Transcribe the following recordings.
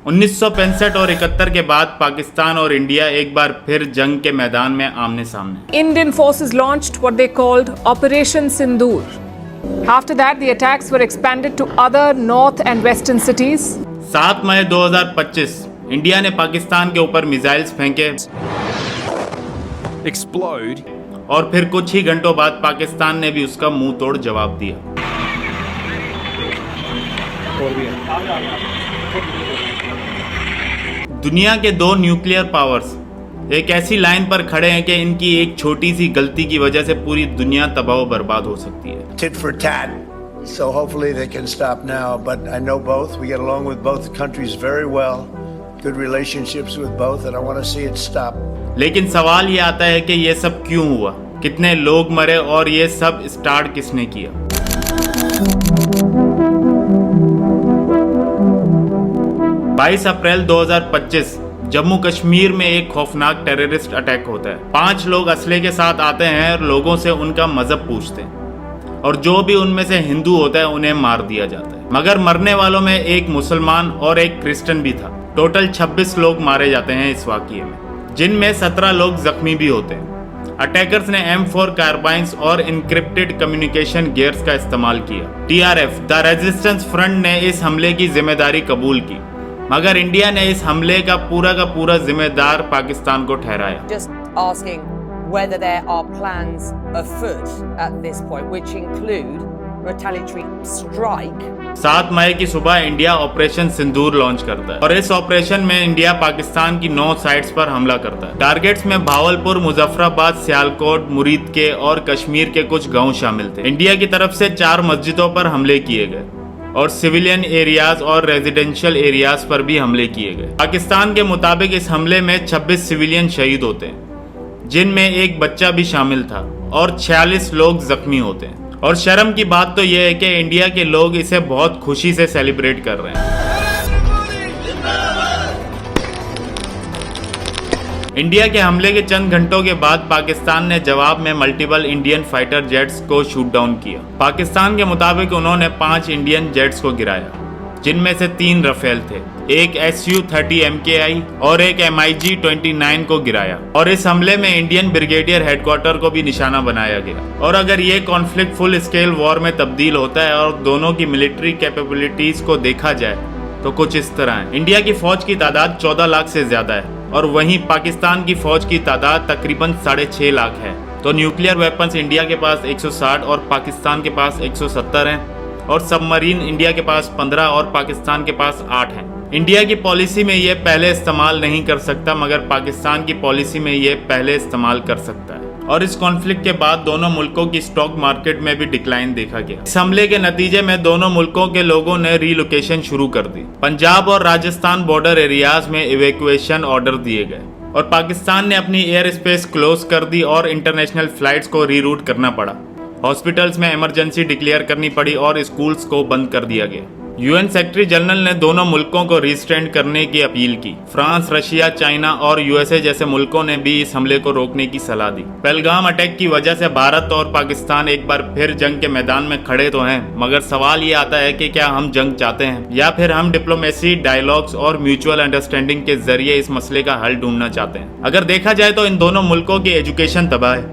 1965 और 71 के बाद पाकिस्तान और इंडिया एक बार फिर जंग के मैदान में आमने सामने। Indian forces launched what they called Operation Sindoor. After that, the attacks were expanded to other north and western cities. 7 मई 2025 इंडिया ने पाकिस्तान के ऊपर मिसाइल्स फेंके explode और फिर कुछ ही घंटों बाद पाकिस्तान ने भी उसका मुंह तोड़ जवाब दिया। दुनिया के दो न्यूक्लियर पावर्स एक ऐसी लाइन पर खड़े हैं कि इनकी एक छोटी सी गलती की वजह से पूरी दुनिया तबाह बर्बाद हो सकती है। Tit for tat. So hopefully they can stop now. But I know both. We get along with both countries very well. Good relationships with both, and I want to see it stop. लेकिन सवाल ये आता है कि ये सब क्यों हुआ, कितने लोग मरे और ये सब स्टार्ट किसने किया। 22 अप्रैल 2025 जम्मू कश्मीर में एक खौफनाक टेररिस्ट अटैक होता है। 5 लोग असले के साथ आते हैं और लोगों से उनका मजहब पूछते हैं और जो भी उनमें से हिंदू होता है उन्हें मार दिया जाता है। मगर मरने वालों में एक मुसलमान और एक क्रिश्चियन भी था। टोटल 26 लोग मारे जाते हैं इस वाकये में, जिनमें 17 लोग जख्मी भी होते हैं। अटैकर्स ने M4 कार्बाइन्स और इनक्रिप्टेड कम्युनिकेशन गियर्स का इस्तेमाल किया। TRF द रेजिस्टेंस फ्रंट ने इस हमले की जिम्मेदारी कबूल की, मगर इंडिया ने इस हमले का पूरा जिम्मेदार पाकिस्तान को ठहराया। Just asking whether there are plans afoot at this point, which include retaliatory strike. 7 मई की सुबह इंडिया ऑपरेशन सिंदूर लॉन्च करता है और इस ऑपरेशन में इंडिया पाकिस्तान की 9 साइट्स पर हमला करता है। टारगेट्स में भावलपुर, मुजफ्फराबाद, सियालकोट, मुरीदके और कश्मीर के कुछ गांव शामिल थे। इंडिया की तरफ से 4 मस्जिदों पर हमले किए गए और सिविलियन एरियाज और रेजिडेंशियल एरियाज पर भी हमले किए गए। पाकिस्तान के मुताबिक इस हमले में 26 सिविलियन शहीद होते हैं, जिनमें एक बच्चा भी शामिल था और 46 लोग जख्मी होते हैं। और शर्म की बात तो यह है कि इंडिया के लोग इसे बहुत खुशी से सेलिब्रेट कर रहे हैं। इंडिया के हमले के चंद घंटों के बाद पाकिस्तान ने जवाब में मल्टीपल इंडियन फाइटर जेट्स को शूट डाउन किया। पाकिस्तान के मुताबिक उन्होंने 5 इंडियन जेट्स को गिराया, जिनमें से 3 रफेल थे, एक Su-30 MKI और एक MiG-29 को गिराया। और इस हमले में इंडियन ब्रिगेडियर हेडक्वार्टर को भी निशाना बनाया गया। और अगर ये कॉन्फ्लिक्ट फुल स्केल वॉर में तब्दील होता है और दोनों की मिलिट्री कैपेबिलिटीज को देखा जाए तो कुछ इस तरह है। इंडिया की फौज की तादाद 14 लाख से ज्यादा है और वहीं पाकिस्तान की फौज की तादाद तकरीबन 6.5 लाख है। तो न्यूक्लियर वेपन्स इंडिया के पास 160 और पाकिस्तान के पास 170 हैं और सबमरीन इंडिया के पास 15 और पाकिस्तान के पास 8 हैं। इंडिया की पॉलिसी में ये पहले इस्तेमाल नहीं कर सकता, मगर पाकिस्तान की पॉलिसी में ये पहले इस्तेमाल कर सकता है। और इस कॉन्फ्लिक्ट के बाद दोनों मुल्कों की स्टॉक मार्केट में भी डिक्लाइन देखा गया। इस हमले के नतीजे में दोनों मुल्कों के लोगों ने रीलोकेशन शुरू कर दी। पंजाब और राजस्थान बॉर्डर एरियाज में इवैक्यूएशन ऑर्डर दिए गए और पाकिस्तान ने अपनी एयर स्पेस क्लोज कर दी और इंटरनेशनल फ्लाइट्स को रीरूट करना पड़ा। हॉस्पिटल्स में इमरजेंसी डिक्लेयर करनी पड़ी और स्कूल्स को बंद कर दिया गया। UN सेक्रेटरी जनरल ने दोनों मुल्कों को रिस्ट्रेंट करने की अपील की। फ्रांस, रशिया, चाइना और USA जैसे मुल्कों ने भी इस हमले को रोकने की सलाह दी। पहलगाम अटैक की वजह से भारत और पाकिस्तान एक बार फिर जंग के मैदान में खड़े तो हैं, मगर सवाल ये आता है कि क्या हम जंग चाहते हैं या फिर हम डिप्लोमेसी, डायलॉग्स और म्यूचुअल अंडरस्टैंडिंग के जरिए इस मसले का हल ढूंढना चाहते हैं। अगर देखा जाए तो इन दोनों मुल्कों की एजुकेशन तबाह है,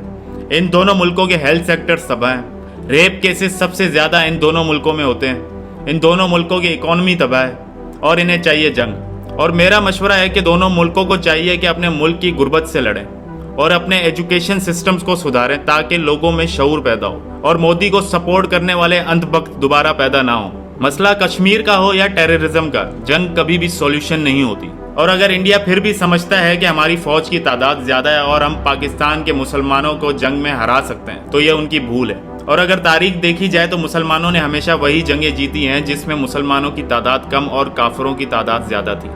इन दोनों मुल्कों के हेल्थ सेक्टर तबाह है, रेप केसेस सबसे ज्यादा इन दोनों मुल्कों में होते हैं, इन दोनों मुल्कों की इकोनॉमी तबाह है और इन्हें चाहिए जंग। और मेरा मशवरा है कि दोनों मुल्कों को चाहिए कि अपने मुल्क की गुर्बत से लड़ें और अपने एजुकेशन सिस्टम्स को सुधारें ताकि लोगों में शऊर पैदा हो और मोदी को सपोर्ट करने वाले अंधभक्त दोबारा पैदा ना हो। मसला कश्मीर का हो या टेररिज्म का, जंग कभी भी सॉल्यूशन नहीं होती। और अगर इंडिया फिर भी समझता है कि हमारी फौज की तादाद ज्यादा है और हम पाकिस्तान के मुसलमानों को जंग में हरा सकते हैं, तो यह उनकी भूल है। और अगर तारीख देखी जाए तो मुसलमानों ने हमेशा वही जंगें जीती हैं जिसमें मुसलमानों की तादाद कम और काफिरों की तादाद ज्यादा थी।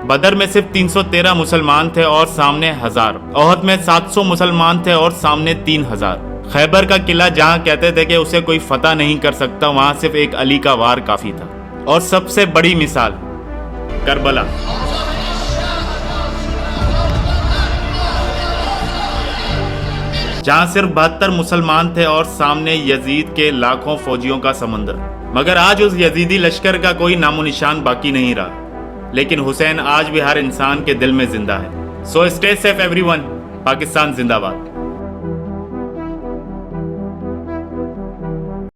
बदर में सिर्फ 313 मुसलमान थे और सामने 1000। ओहद में 700 मुसलमान थे और सामने 3000। खैबर का किला जहां कहते थे कि उसे कोई फतह नहीं कर सकता, वहां सिर्फ एक अली का वार काफी था। और सबसे बड़ी मिसाल करबला। जहां सिर्फ 72 मुसलमान थे और सामने यजीद के लाखों फौजियों का समंदर। मगर आज उस यजीदी लश्कर का कोई नामो निशान बाकी नहीं रहा। लेकिन हुसैन आज भी हर इंसान के दिल में जिंदा है। So stay safe everyone. Pakistan जिंदाबाद।